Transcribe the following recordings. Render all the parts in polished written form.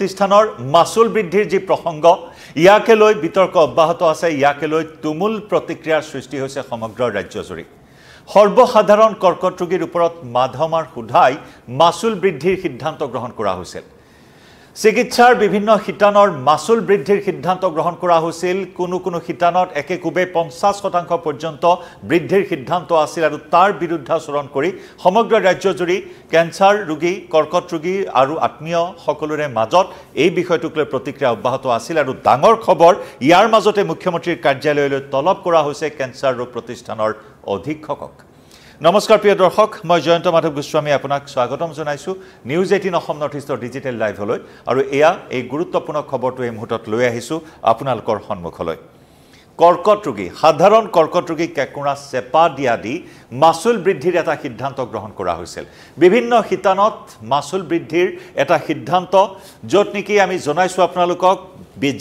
প্ৰতিষ্ঠানৰ মাসুল বৃদ্ধিৰ যি প্ৰসংগ ইয়াকে লৈ বিতৰ্ক অব্যাহত আছে ইয়াকে লৈ তুমুল প্ৰতিক্ৰিয়াৰ সৃষ্টি হৈছে সমগ্ৰ ৰাজ্যজুৰি সৰ্বসাধাৰণ কৰ্কট ৰোগীৰ ওপৰত মাধমাৰ সুধাই মাসুল বৃদ্ধিৰ সিদ্ধান্ত গ্ৰহণ কৰা হৈছিল চিকিৎসাৰ বিভিন্ন শিতানৰ মাসুল বৃদ্ধিৰ সিদ্ধান্ত গ্ৰহণ কৰা হৈছিল কোনো শিতানত একেকোবে 50% পৰ্যন্ত বৃদ্ধিৰ সিদ্ধান্ত আছিল আৰু তাৰ বিৰুদ্ধে আচৰণ কৰি সমগ্ৰ ৰাজ্যজুৰি ক্যান্সাৰ ৰোগী কৰ্কট ৰোগী আৰু আত্মীয় সকলোৰে মাজত এই বিষয়টোক লৈ প্ৰতিক্ৰিয়া অব্যাহত আছিল আৰু ডাঙৰ খবৰ ইয়াৰ মাজতে মুখ্যমন্ত্ৰীৰ কাৰ্যালয়লৈ তলব কৰা হৈছে ক্যান্সাৰ ৰোগ প্ৰতিষ্ঠানৰ অধীক্ষকক নমস্কাৰ প্ৰিয় দৰ্শক মই জয়ন্ত মাধৱ গোস্বামী আপোনাক স্বাগতম জনাইছো নিউজ 18 অসম নৰ্থ ইষ্টৰ ডিজিটেল লাইভলৈ আৰু এয়া এই গুৰুত্বপূৰ্ণ খবৰটো এই মুহূৰ্তত লৈ আহিছো আপোনালোকৰ সন্মুখলৈ কৰ্কট ৰোগী সাধাৰণ কৰ্কট ৰোগী কেকুৰা চেপা দিয়া দি মাসুল বৃদ্ধিৰ এটা সিদ্ধান্ত গ্ৰহণ কৰা হৈছিল বিভিন্ন শিতানত মাসুল বৃদ্ধিৰ এটা সিদ্ধান্ত যত নেকি আমি জনাইছো আপোনালোকক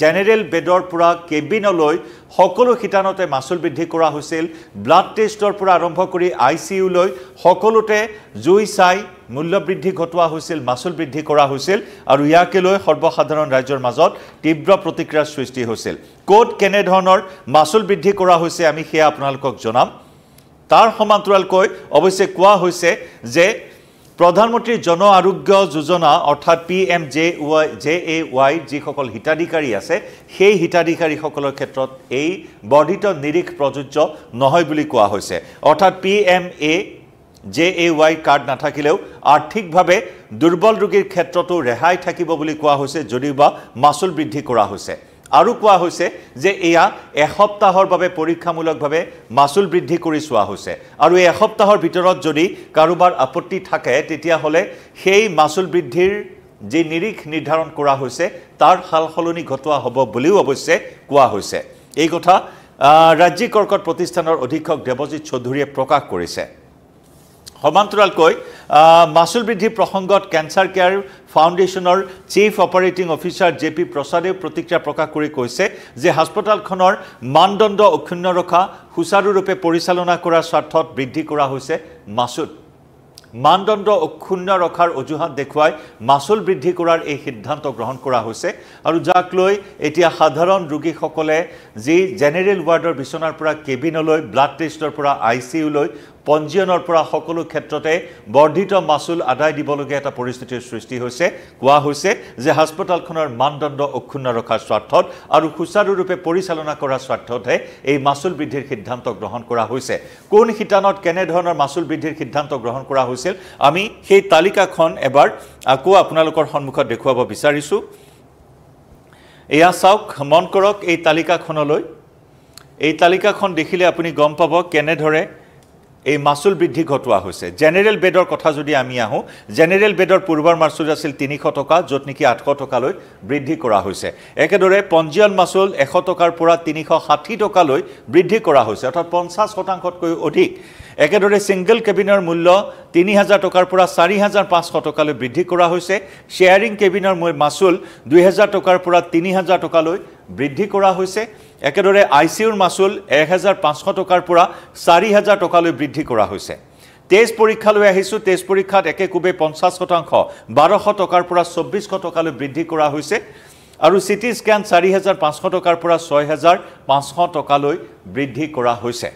জেনেৰেল বেডৰ পৰা কেবিনলৈ সকলো শিতানতে মাসুল বৃদ্ধি কৰা হৈছিল ব্লাড টেষ্টৰ পৰা আৰম্ভ কৰি আইসিইউ লৈ সকলোতে জুই চাই মূল্য বৃদ্ধি ঘটোৱা হৈছিল মাসুল বৃদ্ধি কৰা হৈছিল আৰু ইয়াকে লৈ সৰ্বসাধাৰণ ৰাজ্যৰ মাজত তীব্ৰ প্ৰতিক্ৰিয়াৰ সৃষ্টি হৈছিল কোড কেনে ধৰণৰ মাসুল বৃদ্ধি কৰা হৈছে আমি হেয়া আপোনালোকক জনাম তাৰ সমান্তৰালকৈ অৱশ্যে কোৱা হৈছে যে প্ৰধানমন্ত্ৰী জন আৰোগ্য যোজনা অৰ্থাৎ PMJAY যিসকল হিতাধিকাৰী আছে সেই হিতাধিকাৰীসকলৰ ক্ষেত্ৰত এই বৰ্ধিত নিৰিখ প্ৰযোজ্য নহয় বুলি কোৱা হৈছে অৰ্থাৎ PMJAY কাৰ্ড নাথাকিলেও আৰ্থিকভাৱে দুৰ্বল ৰোগীৰ ক্ষেত্ৰতো ৰেহাই থাকিব বুলি কোৱা হৈছে যদিওবা মাসুল বৃদ্ধি কৰা হৈছে আৰু কোৱা হৈছে যে এয়া এসপ্তাহৰ বাবে পৰীক্ষামূলকভাৱে মাসুল বৃদ্ধি কৰি চোৱা হৈছে আৰু এই এসপ্তাহৰ ভিতৰত যদি কাৰোবাৰ আপত্তি থাকে তেতিয়া হলে সেই মাসুল বৃদ্ধিৰ যি নিৰিখ নিৰ্ধাৰণ কৰা হৈছে তাৰ হালসলনি ঘটোৱা হ'ব বুলিও অৱশ্যে কোৱা হৈছে এই কথা ৰাজ্যিক কৰ্কট প্ৰতিষ্ঠানৰ অধীক্ষক দেৱজিৎ চৌধুৰীয়ে প্ৰকাশ কৰিছে সমান্তৰালকৈ মাসুল বৃদ্ধি প্ৰসংগত ক্যান্সাৰ কেয়াৰ ফাউণ্ডেশ্যনৰ চিফ অপাৰেটিং অফিচাৰ জেপি প্ৰসাদে প্ৰতিক্ৰিয়া প্ৰকাশ কৰি কৈছে যে হাস্পতালখনৰ মানদণ্ড অক্ষুণ্ণ ৰখা সুচাৰুৰূপে পৰিচালনা কৰাৰ স্বাৰ্থত বৃদ্ধি কৰা হৈছে মাসুল মানদণ্ড অক্ষুণ্ণ ৰখাৰ অজুহাত দেখুৱাই মাসুল বৃদ্ধি কৰাৰ এই সিদ্ধান্ত গ্ৰহণ কৰা হৈছে আৰু যাক লৈ এতিয়া সাধাৰণ ৰোগীসকলে যি জেনেৰেল ৱাৰ্ডৰ বিছনাৰ পৰা কেবিনলৈ ব্লাড টেষ্টৰ পৰা আইসিইউ লৈ পঞ্জীয়নৰ পৰা সকলো ক্ষেত্ৰতে বৰ্ধিত মাসুল আদায় দিবলগীয়া এটা পৰিস্থিতিৰ সৃষ্টি হৈছে কোৱা হৈছে যে হাস্পতালখনৰ মানদণ্ড অক্ষুণ্ণ ৰখাৰ স্বাৰ্থত আৰু সুচাৰুৰূপে পৰিচালনা কৰাৰ স্বাৰ্থতহে এই মাসুল বৃদ্ধিৰ সিদ্ধান্ত গ্ৰহণ কৰা হৈছে কোন শিতানত কেনে ধৰণৰ মাসুল বৃদ্ধিৰ সিদ্ধান্ত গ্ৰহণ কৰা হৈছিল আমি সেই তালিকাখন এবাৰ আকৌ আপোনালোকৰ সন্মুখত দেখুৱাব বিচাৰিছো এয়া চাওক মন কৰক এই তালিকাখনলৈ এই তালিকাখন দেখিলে আপুনি গম পাব কেনে ধৰে এই মাসুল বৃদ্ধি ঘটোৱা হৈছে জেনেৰেল বেডৰ কথা যদি আমি আহো জেনেৰেল বেডৰ পূৰ্বৰ মাসুল আছিল 300 টকা যত নেকি 800 টকালৈ বৃদ্ধি কৰা হৈছে একেদৰে পঞ্জীয়ন মাসুল 100 টকাৰ পৰা 360 টকালৈ বৃদ্ধি কৰা হৈছে অৰ্থাৎ 50%তকৈ অধিক একেদৰে সিঙ্গল কেবিনৰ মূল্য 3000 টকাৰ পৰা 4500 টকালৈ বৃদ্ধি কৰা হৈছে শেয়াৰিং কেবিনৰ মাসুল 2000 টকাৰ পৰা 3000 টকালৈ বৃদ্ধি কৰা হৈছে একেদৰে আইসিইউৰ মাসুল 1500 টকাৰ পৰা 4000 টকালৈ বৃদ্ধি কৰা হৈছে টেষ্ট পৰীক্ষালৈ আহিছো টেষ্ট পৰীক্ষাত একেকোবে 50% 1200 টকাৰ পৰা 2400 টকালৈ বৃদ্ধি কৰা হৈছে আৰু সিটি স্ক্যান 4500 টকাৰ পৰা 6500 টকালৈ বৃদ্ধি কৰা হৈছে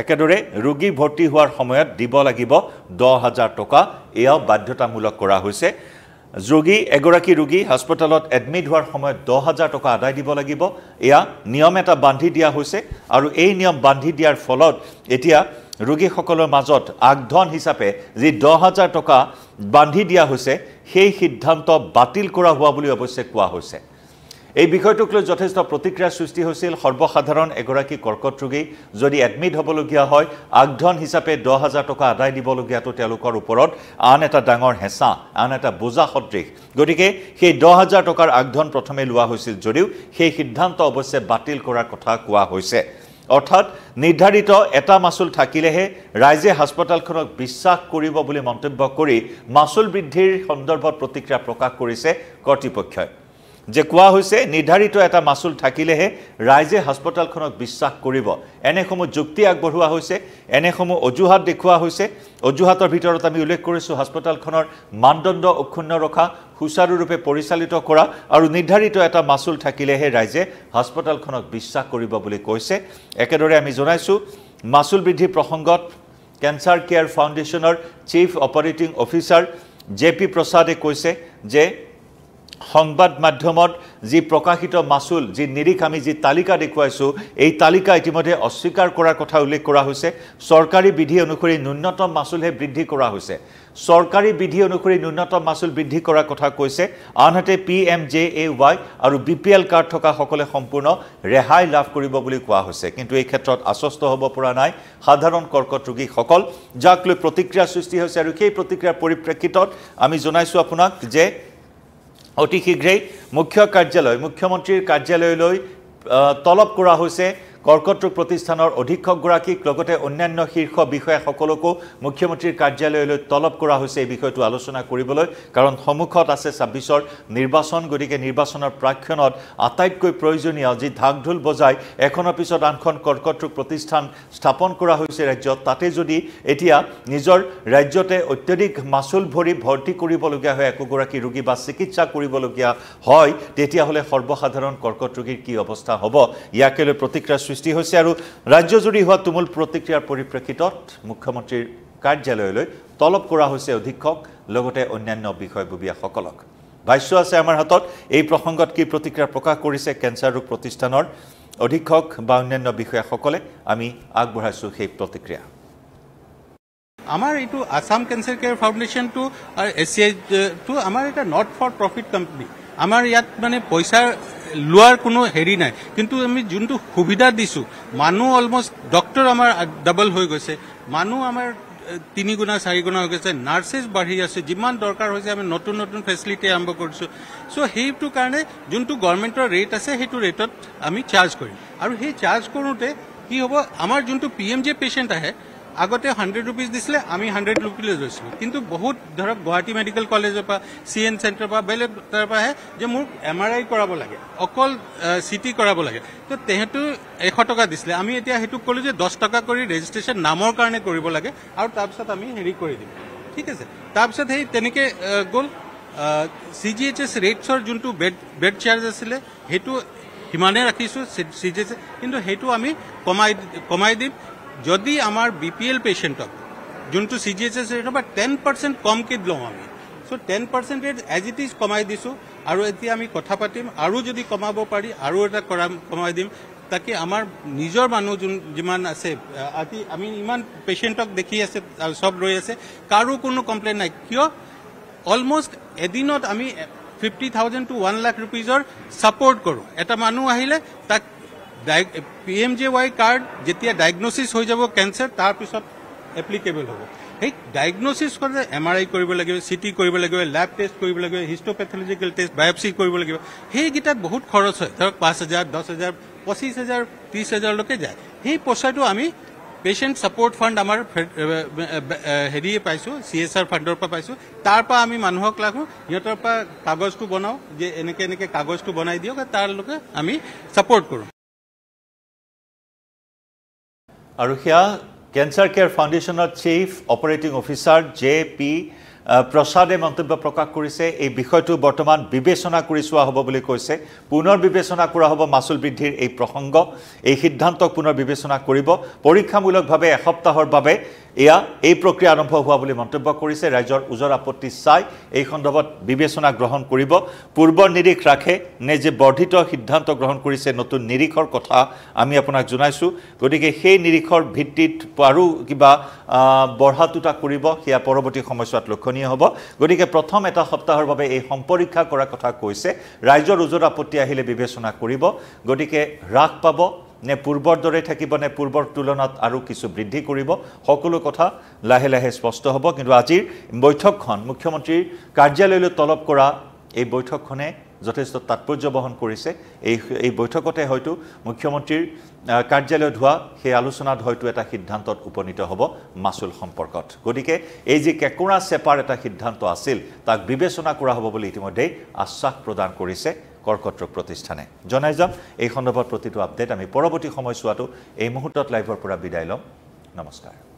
একেদৰে ৰোগী ভৰ্তি হোৱাৰ সময়ত দিব লাগিব 10000 টকা এয়া বাধ্যতামূলক কৰা হৈছে যোগী এগৰাকী ৰোগী হাস্পতালত এডমিট হোৱাৰ সময়ত 10000 টকা আদায় দিব লাগিব এয়া নিয়ম এটা বান্ধি দিয়া হৈছে আৰু এই নিয়ম বান্ধি দিয়াৰ ফলত এতিয়া ৰোগীসকলৰ মাজত আগধন হিচাপে যি 10000 টকা বান্ধি দিয়া হৈছে সেই সিদ্ধান্ত বাতিল কৰা হোৱা বুলি অৱশ্যে কোৱা হৈছে এই বিষয়টোক লৈ যথেষ্ট প্ৰতিক্ৰিয়াৰ সৃষ্টি হৈছিল সৰ্বসাধাৰণ এগৰাকী কৰ্কট ৰোগী যদি এডমিট হ'বলগীয়া হয় আগধন হিচাপে 10000 টকা আদায় দিবলগীয়াটো তেওঁলোকৰ ওপৰত আন এটা ডাঙৰ হেঁচা আন এটা বোজা সদৃশ গতিকে সেই 10000 টকাৰ আগধন প্ৰথমে লোৱা হৈছিল যদিও সেই সিদ্ধান্ত অৱশ্যে বাতিল কৰাৰ কথা কোৱা হৈছে অৰ্থাৎ নিৰ্ধাৰিত এটা মাসুল থাকিলেহে ৰাইজে হাস্পতালখনক বিশ্বাস কৰিব বুলি মন্তব্য কৰি মাসুল বৃদ্ধিৰ সন্দৰ্ভত প্ৰতিক্ৰিয়া প্ৰকাশ কৰিছে কৰ্তৃপক্ষই যে কোৱা হৈছে নিৰ্ধাৰিত এটা মাচুল থাকিলেহে ৰাইজে হাস্পতালখনক বিশ্বাস কৰিব এনেসমূহ যুক্তি আগবঢ়োৱা হৈছে এনেসমূহ অজুহাত দেখুওৱা হৈছে অজুহাতৰ ভিতৰত আমি উল্লেখ কৰিছো হাস্পতালখনৰ মানদণ্ড অক্ষুণ্ণ ৰখা সুচাৰুৰূপে পৰিচালিত কৰা আৰু নিৰ্ধাৰিত এটা মাচুল থাকিলেহে ৰাইজে হাস্পতালখনক বিশ্বাস কৰিব বুলি কৈছে একেদৰে আমি জনাইছো মাচুল বৃদ্ধি প্ৰসংগত ক্যান্সাৰ কেয়াৰ ফাউণ্ডেশ্যনৰ চিফ অপাৰেটিং অফিচাৰ জেপি প্ৰসাদে কৈছে যে সংবাদ মাধ্যমত যি প্ৰকাশিত মাসুল যি নিৰিখ আমি যি তালিকা দেখুৱাইছো এই তালিকা ইতিমধ্যে অস্বীকাৰ কৰাৰ কথা উল্লেখ কৰা হৈছে সৰকাৰি বিধি অনুসৰি ন্যূনতম মাসুলহে বৃদ্ধি কৰা হৈছে সৰকাৰি বিধি অনুসৰি ন্যূনতম মাসুল বৃদ্ধি কৰাৰ কথা কৈছে আনহাতে PMJAY আৰু BPL কাৰ্ড থকা সকলে সম্পূৰ্ণ ৰেহাই লাভ কৰিব বুলি কোৱা হৈছে কিন্তু এই ক্ষেত্ৰত আশ্বস্ত হ'ব পৰা নাই সাধাৰণ কৰ্কট ৰোগী সকল যাক লৈ প্ৰতিক্ৰিয়া সৃষ্টি হৈছে আৰু সেই প্ৰতিক্ৰিয়াৰ পৰিপ্ৰেক্ষিতত আমি জনাইছো আপোনাক যে অতি শীঘ্ৰেই মুখ্যমন্ত্ৰীৰ কাৰ্যালয়লৈ তলব কৰা হৈছে কৰ্কট ৰোগ প্ৰতিষ্ঠানৰ অধীক্ষকগৰাকীক লগতে অন্যান্য শীৰ্ষ বিষয়াসকলকো মুখ্যমন্ত্ৰীৰ কাৰ্যালয়লৈ তলব কৰা হৈছে এই বিষয়টো আলোচনা কৰিবলৈ কাৰণ সন্মুখত আছে 26ৰ নিৰ্বাচন গতিকে নিৰ্বাচনৰ প্ৰাক্ষণত আটাইতকৈ প্ৰয়োজনীয় যি ঢাকঢোল বজাই এখনৰ পিছত আনখন কৰ্কট ৰোগ প্ৰতিষ্ঠান স্থাপন কৰা হৈছে ৰাজ্যত তাতে যদি এতিয়া নিজৰ ৰাজ্যতে অত্যাধিক মাসুল ভৰ্তি কৰিবলগীয়া হয় একোগৰাকী ৰোগী বা চিকিৎসা কৰিবলগীয়া হয় তেতিয়া হলে সৰ্বসাধাৰণ কৰ্কট ৰোগীৰ কি অৱস্থা হ'ব ইয়াকে লৈ প্ৰতিক্ৰিয়া সৃষ্টি হৈছে আৰু ৰাজ্যজুৰি হোৱা তুমুল প্ৰতিক্ৰিয়াৰ পৰিপ্ৰেক্ষিতত মুখ্যমন্ত্ৰীৰ কাৰ্যালয়লৈ তলব কৰা হৈছে অধীক্ষক লগতে অন্যান্য বিষয়ববীয়াসকলক ভাষ্য আছে আমাৰ হাতত এই প্ৰসংগত কি প্ৰতিক্ৰিয়া প্ৰকাশ কৰিছে কেন্সাৰ ৰোগ প্ৰতিষ্ঠানৰ অধীক্ষক বা অন্যান্য বিষয়াসকলে আমি আগবঢ়াইছো সেই প্ৰতিক্ৰিয়া আমাৰ এইটো আসাম কেন্সাৰ কেয়াৰ ফাউণ্ডেশ্যন টু আৰু SCI টু আমাৰ এটা নট ফৰ প্ৰফিট কোম্পানী আমাৰ ইয়াত মানে পইচা লোৱাৰ কোনো হেৰি নাই কিন্তু আমি যোনটো সুবিধা দিছো মানুহ অলমোস্ট ডক্টৰ আমাৰ ডাবল হৈ গৈছে মানুহ আমাৰ 3 গুণা 4 গুণা হৈ গৈছে নাৰ্ছেছ বাঢ়ি আছে যিমান দৰকাৰ হৈছে আমি নতুন নতুন ফেচিলিটি আৰম্ভ কৰিছো সো সেইটো কাৰণে যোনটো গভৰ্ণমেণ্টৰ ৰেট আছে সেইটো ৰেটত আমি চাৰ্জ কৰিম আৰু সেই চাৰ্জ কৰোঁতে কি হ'ব আমাৰ যোনটো PMJ পেশেন্ট আহে আগতে 100 रुपीस দিছিলে আমি 100 रुपीस লৈছিলো কিন্তু বহুত ধৰক গুৱাহাটী মেডিকেল কলেজৰ পৰা CN চেণ্টাৰ পৰা বেলেগ তাৰ পৰা যে মোক MRI কৰাব লাগে অকল CT কৰাব লাগে তো তেহেতু 100 টকা দিছিলে আমি এতিয়া হেতু কলো যে 10 টকা কৰি ৰেজিষ্ট্ৰেচন নামৰ কাৰণে কৰিব লাগে আৰু তাৰপিছত আমি হেৰি কৰি দিম ঠিক আছে তাৰপিছত হেই তেনেকে গল CGHS ৰেটছৰ যোনটো বেড চাৰ্জ আছিল হেতু হিমানে ৰাখিছো CGHS কিন্তু হেতু আমি কমাই দিম যদি আমাৰ BPL পেশেন্টক যোনটো CGHS ৰেট বা 10% কমকে লওঁ আমি so 10% rate as it is কমাই দিছো আৰু এতিয়া আমি কথা পাতিম আৰু যদি কমাব পাৰি আৰু এটা কমাই দিম তাকি আমাৰ নিজৰ মানুহ যিমান আছে আমি ইমান পেশেন্টক দেখি আছে সব ৰৈ আছে কাৰো কোনো কমপ্লেইন নাই কিয় অলমোস্ট এদিনত আমি 50,000 to 1 lakh rupeesৰ সাপোৰ্ট কৰো এটা মানুহ আহিলে তাক PMJY কাৰ্ড যেতিয়া ডায়াগনোসিস হৈ যাব ক্যান্সাৰ তাৰ পিছত এপ্লিকেবল হ'ব এই ডায়াগনোসিস কৰে MRI কৰিব লাগিব CT কৰিব লাগিব ল্যাব টেষ্ট কৰিব লাগিব হিস্টোপ্যাথলজিক্যাল টেষ্ট বায়োপসি কৰিব লাগিব সেই গিটাত বহুত খৰচ হয় ধৰক 5,000 10,000 25,000 30,000 লৈকে যায় সেই পইচাটো আমি পেশেন্ট সাপোর্ট ফান্ড আমাৰ হেৰি পাইছো CSR ফান্ডৰ পৰা পাইছো তাৰ পৰা আমি মানুহক লাগো ইহঁতৰ পৰা কাগজটো বনাও যে এনেকে কাগজটো বনাই দিওক তাৰ লোকে আমি সাপোৰ্ট কৰো আৰু হিয়া কেন্সাৰ কেয়াৰ ফাউণ্ডেশ্যনৰ চিফ অপাৰেটিং অফিচাৰ JP প্ৰসাদে মন্তব্য প্ৰকাশ কৰিছে এই বিষয়টো বৰ্তমান বিবেচনা কৰি চোৱা হ'ব বুলি কৈছে পুনৰ বিবেচনা কৰা হ'ব মাসুল বৃদ্ধিৰ এই প্ৰসংগ এই সিদ্ধান্তক পুনৰ বিবেচনা কৰিব পৰীক্ষামূলকভাৱে এসপ্তাহৰ বাবে এই প্ৰক্ৰিয়া আৰম্ভ হোৱা বুলি মন্তব্য কৰিছে ৰাজ্যৰ উজৰ আপত্তি চাই এই সন্দৰ্ভত বিবেচনা গ্ৰহণ কৰিব পূৰ্বৰ নিৰিখ ৰাখে নে যে বৰ্ধিত সিদ্ধান্ত গ্ৰহণ কৰিছে নতুন নিৰিখৰ কথা আমি আপোনাক জনাইছো গতিকে সেই নিৰিখৰ ভিত্তিত আৰু কিবা বঢ়াতুটা কৰিব হিয়া পৰৱৰ্তী সময়ছোৱাত লক্ষণীয় হ'ব গতিকে প্ৰথম এটা সপ্তাহৰ বাবে এই সম্পৰীক্ষা কৰাৰ কথা কৈছে ৰাজ্যৰ উজৰ আপত্তি আহিলে বিবেচনা কৰিব গতিকে হ্ৰাস পাব নে পূৰ্বৰ দৰে থাকিব নে পূৰ্বৰ তুলনাত আৰু কিছু বৃদ্ধি কৰিব সকলো কথা লাহে লাহে স্পষ্ট হ'ব কিন্তু আজিৰ বৈঠকখন মুখ্যমন্ত্ৰীৰ কাৰ্যালয়লৈ তলব কৰা এই বৈঠকখনে যথেষ্ট তাৎপৰ্য বহন কৰিছে এই বৈঠকতে হয়তো মুখ্যমন্ত্ৰীৰ কাৰ্যালয়ত হোৱা সেই আলোচনাত হয়তো এটা সিদ্ধান্তত উপনীত হ'ব মাসুল সম্পৰ্কত গতিকে এই যে কেকুৰা চেপাৰ এটা সিদ্ধান্ত আছিল তাক বিবেচনা কৰা হ'ব বুলি ইতিমধ্যে আশ্বাস প্ৰদান কৰিছে কৰ্কট ৰোগ প্ৰতিষ্ঠানে জনাই যাম এই সন্দৰ্ভত প্ৰতিটো আপডেট আমি পৰৱৰ্তী সময়ছোৱাটো এই মুহূৰ্তত লাইভৰ পৰা বিদায় ল'ম নমস্কাৰ